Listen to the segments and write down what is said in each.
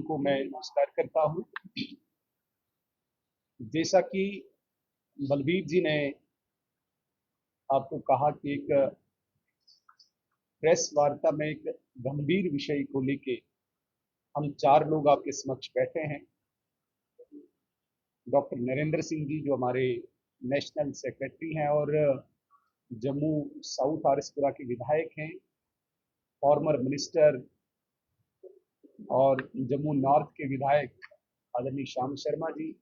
को मैं नमस्कार करता हूं। जैसा कि बलबीर जी ने आपको कहा कि एक प्रेस वार्ता में एक गंभीर विषय को लेके हम चार लोग आपके समक्ष बैठे हैं। डॉक्टर नरेंद्र सिंह जी जो हमारे नेशनल सेक्रेटरी हैं और जम्मू साउथ आरएसपुरा के विधायक हैं, फॉर्मर मिनिस्टर और जम्मू नॉर्थ के विधायक आदरणीय श्याम शर्मा जी,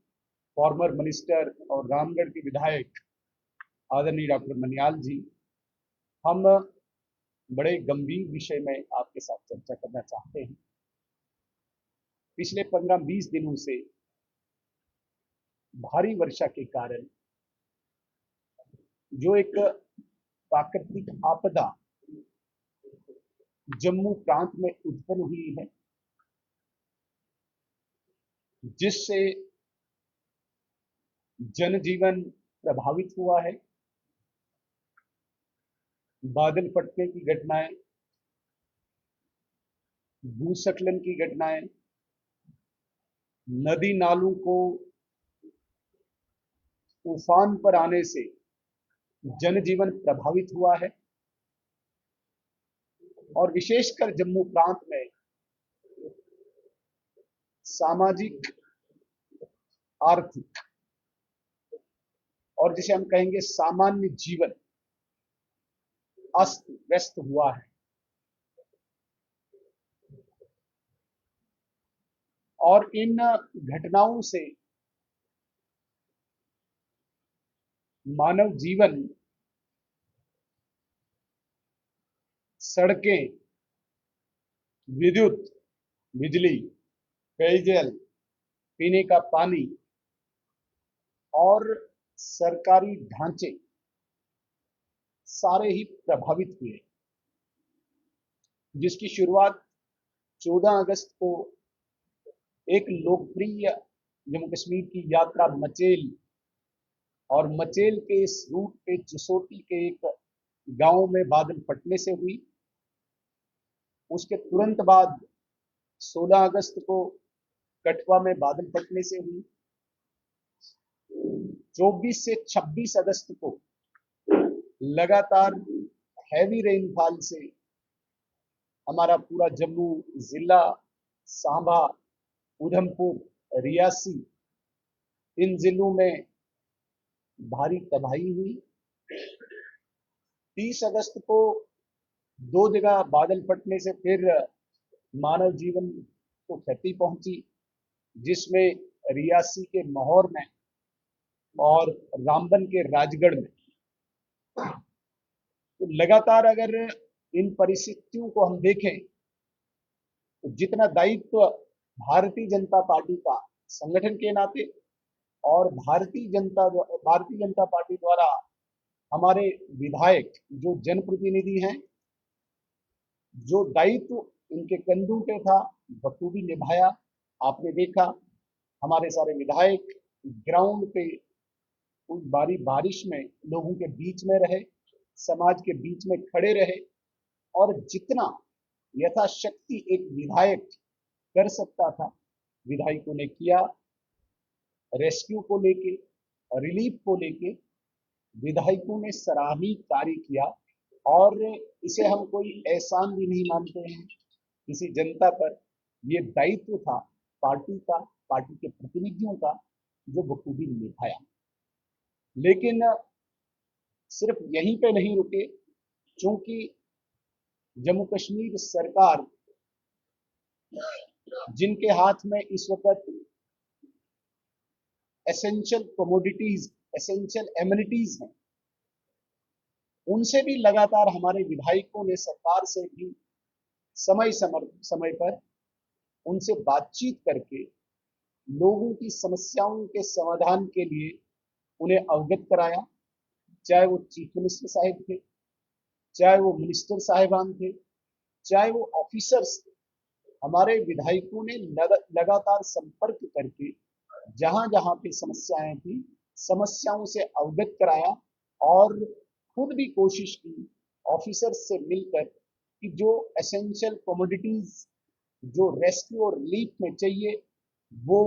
फॉर्मर मिनिस्टर और रामगढ़ के विधायक आदरणीय डॉक्टर मनियाल जी। हम बड़े गंभीर विषय में आपके साथ चर्चा करना चाहते हैं। पिछले 15-20 दिनों से भारी वर्षा के कारण जो एक प्राकृतिक आपदा जम्मू प्रांत में उत्पन्न हुई है, जिससे जनजीवन प्रभावित हुआ है। बादल फटने की घटनाएं, भूस्खलन की घटनाएं, नदी नालों को उफान पर आने से जनजीवन प्रभावित हुआ है और विशेषकर जम्मू प्रांत में सामाजिक, आर्थिक और जिसे हम कहेंगे सामान्य जीवन अस्त व्यस्त हुआ है। और इन घटनाओं से मानव जीवन, सड़कें, विद्युत, बिजली, पेयजल, पीने का पानी और सरकारी ढांचे सारे ही प्रभावित हुए, जिसकी शुरुआत 14 अगस्त को एक लोकप्रिय जम्मू कश्मीर की यात्रा मचेल और मचेल के इस रूट पे जसोटी के एक गांव में बादल फटने से हुई। उसके तुरंत बाद 16 अगस्त को कठुआ में बादल फटने से हुई। 24 से 26 अगस्त को लगातार हैवी रेनफॉल से हमारा पूरा जम्मू जिला, सांबा, उधमपुर, रियासी, इन जिलों में भारी तबाही हुई। 30 अगस्त को दो जगह बादल फटने से फिर मानव जीवन को क्षति पहुंची, जिसमें रियासी के महौर में और रामबन के राजगढ़ में। तो लगातार अगर इन परिस्थितियों को हम देखें तो जितना दायित्व भारतीय जनता पार्टी का संगठन के नाते और भारतीय जनता पार्टी द्वारा हमारे विधायक जो जनप्रतिनिधि हैं, जो दायित्व इनके कंधों पे था बखूबी निभाया। आपने देखा हमारे सारे विधायक ग्राउंड पे उस बारिश में लोगों के बीच में रहे, समाज के बीच में खड़े रहे और जितना यथाशक्ति एक विधायक कर सकता था विधायकों ने किया। रेस्क्यू को लेके, रिलीफ को लेके विधायकों ने सराहनीय कार्य किया और इसे हम कोई एहसान भी नहीं मानते हैं किसी जनता पर। ये दायित्व था पार्टी का, पार्टी के प्रतिनिधियों का, जो बखूबी निभाया। लेकिन सिर्फ यहीं पे नहीं रुके, क्योंकि जम्मू कश्मीर सरकार जिनके हाथ में इस वक्त एसेंशियल कमोडिटीज, एसेंशियल एमिनिटीज हैं, उनसे भी लगातार हमारे विधायकों ने सरकार से भी समय पर उनसे बातचीत करके लोगों की समस्याओं के समाधान के लिए उन्हें अवगत कराया। चाहे वो चीफ मिनिस्टर साहब थे, चाहे वो मिनिस्टर साहिबान थे, चाहे वो ऑफिसर्स थे, हमारे विधायकों ने लगातार संपर्क करके जहां जहां पे समस्याएं थी, समस्याओं से अवगत कराया और खुद भी कोशिश की ऑफिसर्स से मिलकर कि जो एसेंशियल कमोडिटीज जो रेस्क्यू और रिलीफ में चाहिए वो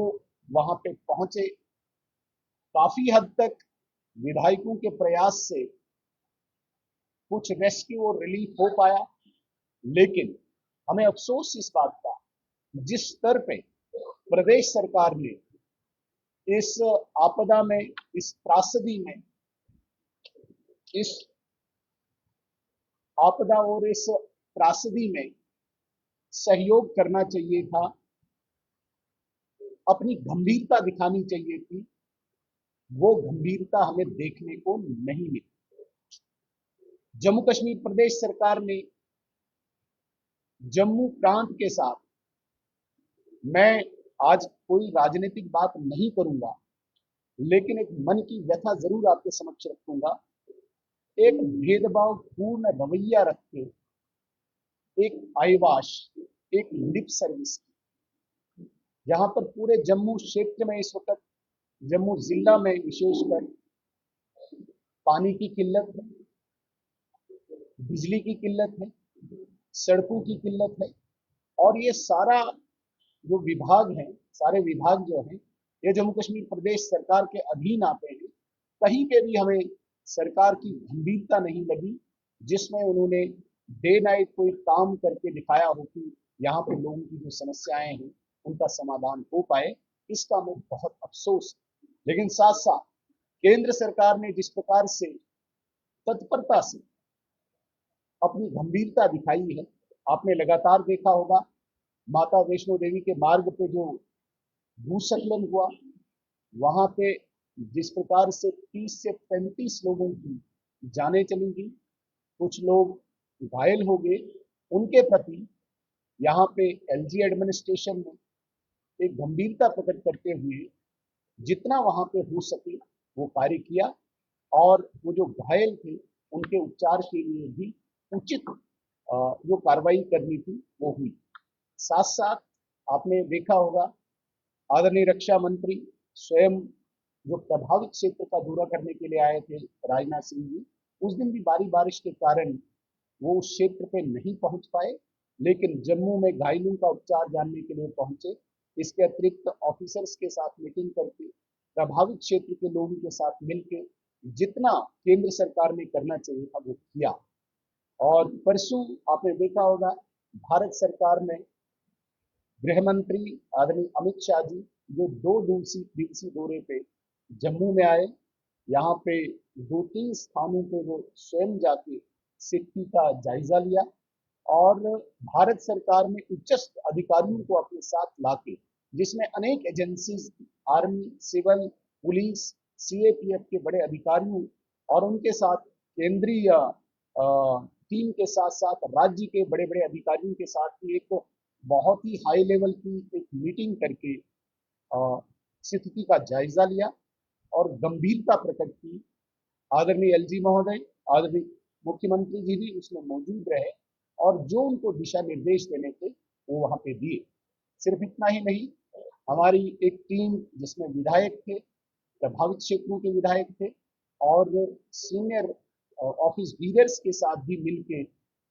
वहां पे पहुंचे। काफी हद तक विधायकों के प्रयास से कुछ रेस्क्यू और रिलीफ हो पाया, लेकिन हमें अफसोस इस बात का, जिस स्तर पे प्रदेश सरकार ने इस आपदा में, इस त्रासदी में, इस आपदा और इस त्रासदी में सहयोग करना चाहिए था, अपनी गंभीरता दिखानी चाहिए थी, वो गंभीरता हमें देखने को नहीं मिली। जम्मू कश्मीर प्रदेश सरकार ने जम्मू प्रांत के साथ, मैं आज कोई राजनीतिक बात नहीं करूंगा, लेकिन एक मन की व्यथा जरूर आपके समक्ष रखूंगा। एक भेदभाव पूर्ण रवैया रख के, एक आईवाश, एक लिप सर्विस, जहां पर पूरे जम्मू क्षेत्र में इस वक्त, जम्मू जिला में विशेषकर पानी की किल्लत है, बिजली की किल्लत है, सड़कों की किल्लत है, और ये सारा जो विभाग हैं, सारे विभाग जो हैं, ये जम्मू कश्मीर प्रदेश सरकार के अधीन आते हैं। कहीं पे भी हमें सरकार की गंभीरता नहीं लगी, जिसमें उन्होंने डे नाइट कोई काम करके दिखाया हो कि यहाँ पे लोगों की जो समस्याएं हैं उनका समाधान हो पाए। इसका हमें बहुत अफसोस है। लेकिन साथ साथ केंद्र सरकार ने जिस प्रकार से तत्परता से अपनी गंभीरता दिखाई है, आपने लगातार देखा होगा माता वैष्णो देवी के मार्ग पे जो भूस्खलन हुआ, वहां पे जिस प्रकार से 30 से 35 लोगों की जानें चली गई, कुछ लोग घायल हो गए, उनके प्रति यहाँ पे एलजी एडमिनिस्ट्रेशन ने एक गंभीरता प्रकट करते हुए जितना वहां पे हो सके वो कार्य किया, और वो जो घायल थे उनके उपचार के लिए भी उचित जो कार्रवाई करनी थी वो हुई। साथ साथ आपने देखा होगा आदरणीय रक्षा मंत्री स्वयं जो प्रभावित क्षेत्र का दौरा करने के लिए आए थे, राजनाथ सिंह जी, उस दिन भी भारी बारिश के कारण वो उस क्षेत्र पे नहीं पहुंच पाए, लेकिन जम्मू में घायलों का उपचार जानने के लिए पहुंचे। इसके अतिरिक्त ऑफिसर्स के साथ मीटिंग करके, प्रभावित क्षेत्र के लोगों के साथ मिलकर जितना केंद्र सरकार ने करना चाहिए था वो किया। और परसों आपने देखा होगा भारत सरकार ने गृह मंत्री आदरणीय अमित शाह जी जो 2 दिवसीय दौरे पे जम्मू में आए, यहाँ पे 2-3 स्थानों पे वो स्वयं जाके स्थिति का जायजा लिया, और भारत सरकार ने उच्चस्थ अधिकारियों को अपने साथ लाके, जिसमें अनेक agencies, army, civil, police, CAPF के बड़े अधिकारियों और उनके साथ केंद्रीय टीम के साथ साथ राज्य के बड़े बड़े अधिकारियों के साथ भी एक बहुत ही हाई लेवल की एक मीटिंग करके स्थिति का जायजा लिया और गंभीरता प्रकट की। आदरणीय एलजी महोदय, आदरणीय मुख्यमंत्री जी भी उसमें मौजूद रहे, और जो उनको दिशा निर्देश देने थे वो वहां पे दिए। सिर्फ इतना ही नहीं, हमारी एक टीम जिसमें विधायक थे, प्रभावित क्षेत्रों के विधायक थे, और सीनियर ऑफिस लीडर्स के साथ भी मिलके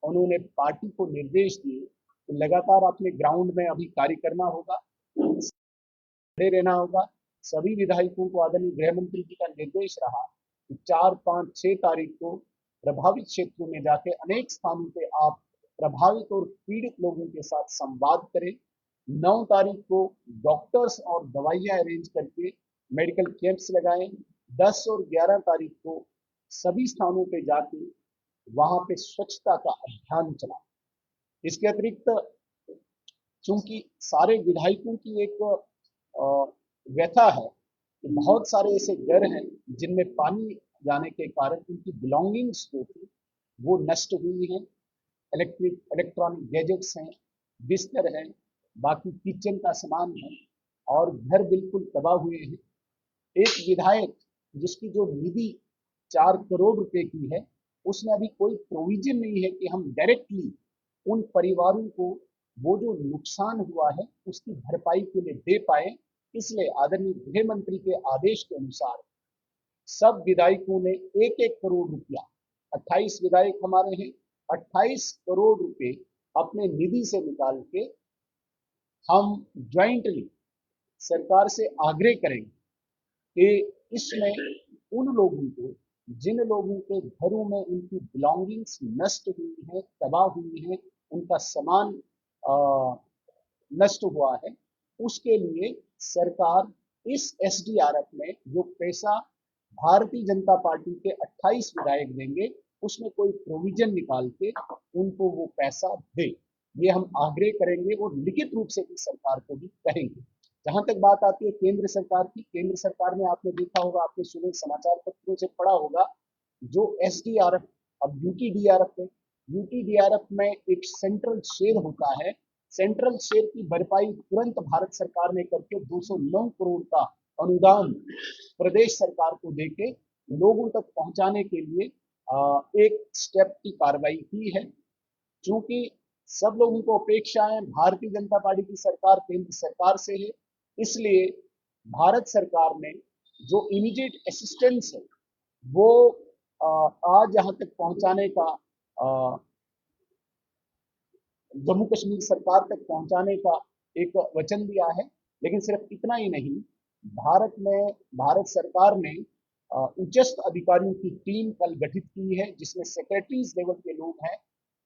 उन्होंने पार्टी को निर्देश दिए कि लगातार अपने ग्राउंड में अभी कार्य करना होगा, खड़े रहना होगा। सभी विधायकों को आदरणीय गृह मंत्री जी का निर्देश रहा कि 4, 5, 6 तारीख को प्रभावित क्षेत्रों में जाके अनेक स्थानों पे आप प्रभावित और पीड़ित लोगों के साथ संवाद करें। 9 तारीख को डॉक्टर्स और दवाइयां अरेंज करके मेडिकल कैंप्स लगाएं। 10 और 11 तारीख को सभी स्थानों पे जाके वहां पे स्वच्छता का अभियान चला। इसके अतिरिक्त चूंकि सारे विधायकों की एक व्यथा है कि बहुत सारे ऐसे घर हैं जिनमें पानी जाने के कारण उनकी बिलोंगिंग्स जो थी वो नष्ट हुई हैं। इलेक्ट्रॉनिक गैजेट्स हैं, बिस्तर हैं, बाकी किचन का सामान है, और घर बिल्कुल तबाह हुए हैं। एक विधायक जिसकी जो निधि 4 करोड़ रुपए की है, उसमें अभी कोई प्रोविजन नहीं है कि हम डायरेक्टली उन परिवारों को वो जो नुकसान हुआ है उसकी भरपाई के लिए दे पाए। इसलिए आदरणीय गृह मंत्री के आदेश के अनुसार सब विधायकों ने 1-1 करोड़ रुपया, 28 विधायक हमारे हैं, 28 करोड़ रुपए अपने निधि से निकाल के हम ज्वाइंटली सरकार से आग्रह करेंगे कि इसमें उन लोगों को, जिन लोगों के घरों में उनकी बिलोंगिंग्स नष्ट हुई है, तबाह हुई है, उनका सामान नष्ट हुआ है, उसके लिए सरकार इस एसडीआरएफ में जो पैसा भारतीय जनता पार्टी के 28 विधायक देंगे, उसमें कोई प्रोविजन निकाल के उनको वो पैसा दे। ये हम आग्रह करेंगे और लिखित रूप से भी सरकार को भी कहेंगे। जहां तक बात आती है केंद्र सरकार की, केंद्र सरकार में आपने देखा होगा, आपने सुने समाचार पत्रों से पढ़ा होगा, जो एसडीआरएफ अब यूटीडीआरएफ है, यूटीडीआरएफ में एक सेंट्रल शेयर होता है, सेंट्रल शेयर की भरपाई तुरंत भारत सरकार ने करके 209 करोड़ का अनुदान प्रदेश सरकार को देके लोगों तक पहुंचाने के लिए एक स्टेप की कार्रवाई की है। चूंकि सब लोगों को अपेक्षा है भारतीय जनता पार्टी की सरकार केंद्र सरकार से है, इसलिए भारत सरकार ने जो इमीडिएट असिस्टेंस है वो आज यहाँ तक पहुंचाने का, जम्मू कश्मीर सरकार तक पहुंचाने का एक वचन दिया है। लेकिन सिर्फ इतना ही नहीं, भारत सरकार ने उच्चस्थ अधिकारियों की टीम कल गठित की है, जिसमें सेक्रेटरीज लेवल के लोग हैं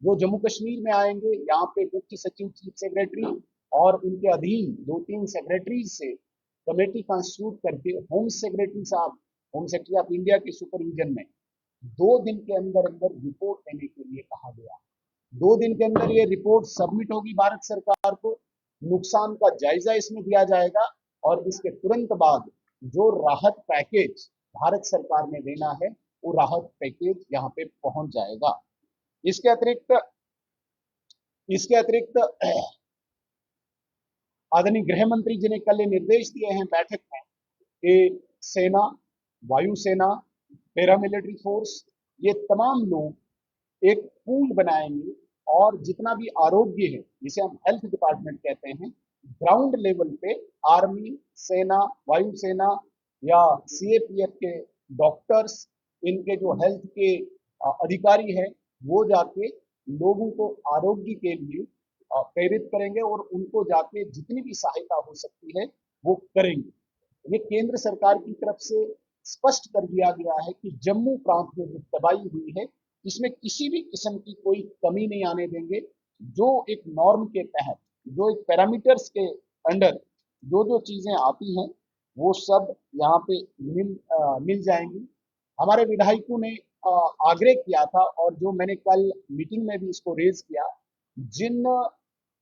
जो जम्मू कश्मीर में आएंगे। यहाँ पे मुख्य सचिव, चीफ सेक्रेटरी और उनके अधीन 2-3 सेक्रेटरीज से कमेटी कंस्टिट्यूट करके होम सेक्रेटरी साहब, होम सेक्रेटरी ऑफ इंडिया के सुपरविजन में 2 दिन के अंदर अंदर रिपोर्ट देने के लिए कहा गया। 2 दिन के अंदर ये रिपोर्ट सबमिट होगी भारत सरकार को, नुकसान का जायजा इसमें दिया जाएगा और इसके तुरंत बाद जो राहत पैकेज भारत सरकार ने देना है वो राहत पैकेज यहाँ पे पहुंच जाएगा। इसके अतिरिक्त आदरणीय गृह मंत्री जी ने कल निर्देश दिए हैं बैठक में कि सेना, वायुसेना, पैरामिलिट्री फोर्स, ये तमाम लोग एक पूल बनाएंगे और जितना भी आरोग्य है, जिसे हम हेल्थ डिपार्टमेंट कहते हैं, ग्राउंड लेवल पे आर्मी, सेना, वायुसेना या सीएपीएफ के डॉक्टर्स, इनके जो हेल्थ के अधिकारी हैं, वो जाके लोगों को आरोग्य के लिए प्रेरित करेंगे और उनको जाके जितनी भी सहायता हो सकती है वो करेंगे। ये केंद्र सरकार की तरफ से स्पष्ट कर दिया गया है कि जम्मू प्रांत में जो तबाही हुई है, इसमें किसी भी किस्म की कोई कमी नहीं आने देंगे। जो एक नॉर्म के तहत, जो एक पैरामीटर्स के अंडर जो जो चीजें आती हैं, वो सब यहाँ पे मिल जाएंगी। हमारे विधायकों ने आग्रह किया था और जो मैंने कल मीटिंग में भी इसको रेज किया, जिन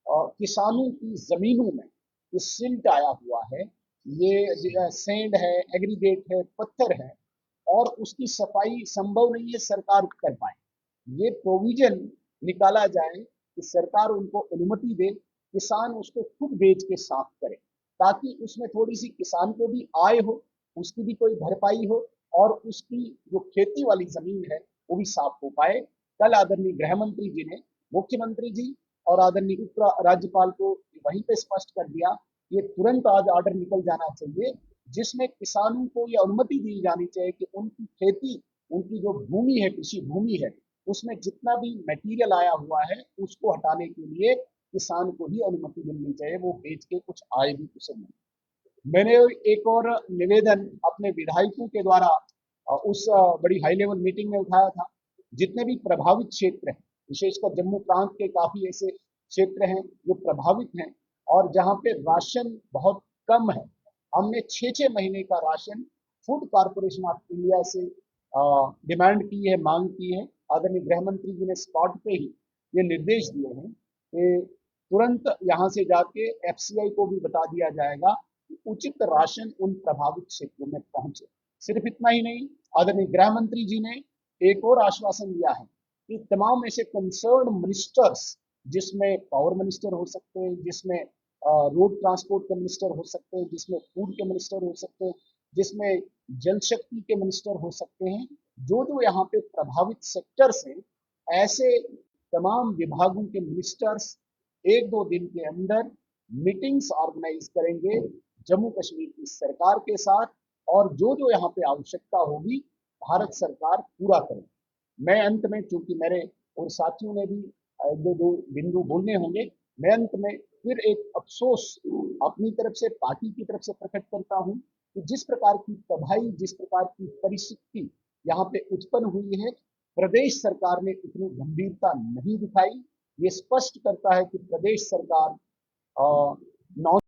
किसानों की जमीनों में ये सिल्ट आया हुआ है, ये सैंड है, एग्रीगेट है, पत्थर है और उसकी सफाई संभव नहीं है सरकार कर पाए, ये प्रोविजन निकाला जाए कि सरकार उनको अनुमति दे, किसान उसको खुद बेच के साफ करे, ताकि उसमें थोड़ी सी किसान को भी आय हो, उसकी भी कोई भरपाई हो और उसकी जो खेती वाली जमीन है वो भी साफ हो पाए। कल आदरणीय गृह मंत्री जी ने मुख्यमंत्री जी और आदरणीय उप राज्यपाल को वहीं पे स्पष्ट कर दिया, ये तुरंत आज ऑर्डर निकल जाना चाहिए, जिसमें किसानों को ये अनुमति दी जानी चाहिए कि उनकी खेती, उनकी जो भूमि है, कृषि भूमि है, उसमें जितना भी मटेरियल आया हुआ है उसको हटाने के लिए किसान को ही अनुमति मिलनी चाहिए, वो बेच के कुछ आय भी उसे मिले। मैंने एक और निवेदन अपने विधायकों के द्वारा उस बड़ी हाई लेवल मीटिंग में उठाया था। जितने भी प्रभावित क्षेत्र हैं, विशेषकर जम्मू प्रांत के काफी ऐसे क्षेत्र हैं जो प्रभावित हैं और जहाँ पे राशन बहुत कम है, हमने 6-6 महीने का ration food corporation of India से डिमांड की है, मांग की है। आदरणीय गृह मंत्री जी ने स्पॉट पे ही ये निर्देश दिए हैं कि तुरंत यहाँ से जाके एफसीआई को भी बता दिया जाएगा कि उचित राशन उन प्रभावित क्षेत्रों में पहुंचे। सिर्फ इतना ही नहीं, आदरणीय गृह मंत्री जी ने एक और आश्वासन दिया है कि तमाम ऐसे कंसर्न मिनिस्टर्स, जिसमें पावर मिनिस्टर हो सकते हैं, जिसमें रोड ट्रांसपोर्ट के मिनिस्टर हो सकते हैं, जिसमें फूड के मिनिस्टर हो सकते हैं, जिसमें जल शक्ति के मिनिस्टर हो सकते हैं, जो जो यहाँ पे प्रभावित सेक्टर्स हैं, ऐसे तमाम विभागों के मिनिस्टर्स 1-2 दिन के अंदर मीटिंग्स ऑर्गेनाइज करेंगे जम्मू कश्मीर की सरकार के साथ और जो जो यहाँ पे आवश्यकता होगी भारत सरकार पूरा करेगी। मैं अंत में, चूंकि मेरे और साथियों ने भी दो बिंदु बोलने होंगे, मैं अंत में फिर एक अफसोस अपनी तरफ से, पार्टी की तरफ से प्रकट करता हूं कि जिस प्रकार की तबाही, जिस प्रकार की परिस्थिति यहाँ पे उत्पन्न हुई है, प्रदेश सरकार ने उतनी गंभीरता नहीं दिखाई। ये स्पष्ट करता है कि प्रदेश सरकार नौ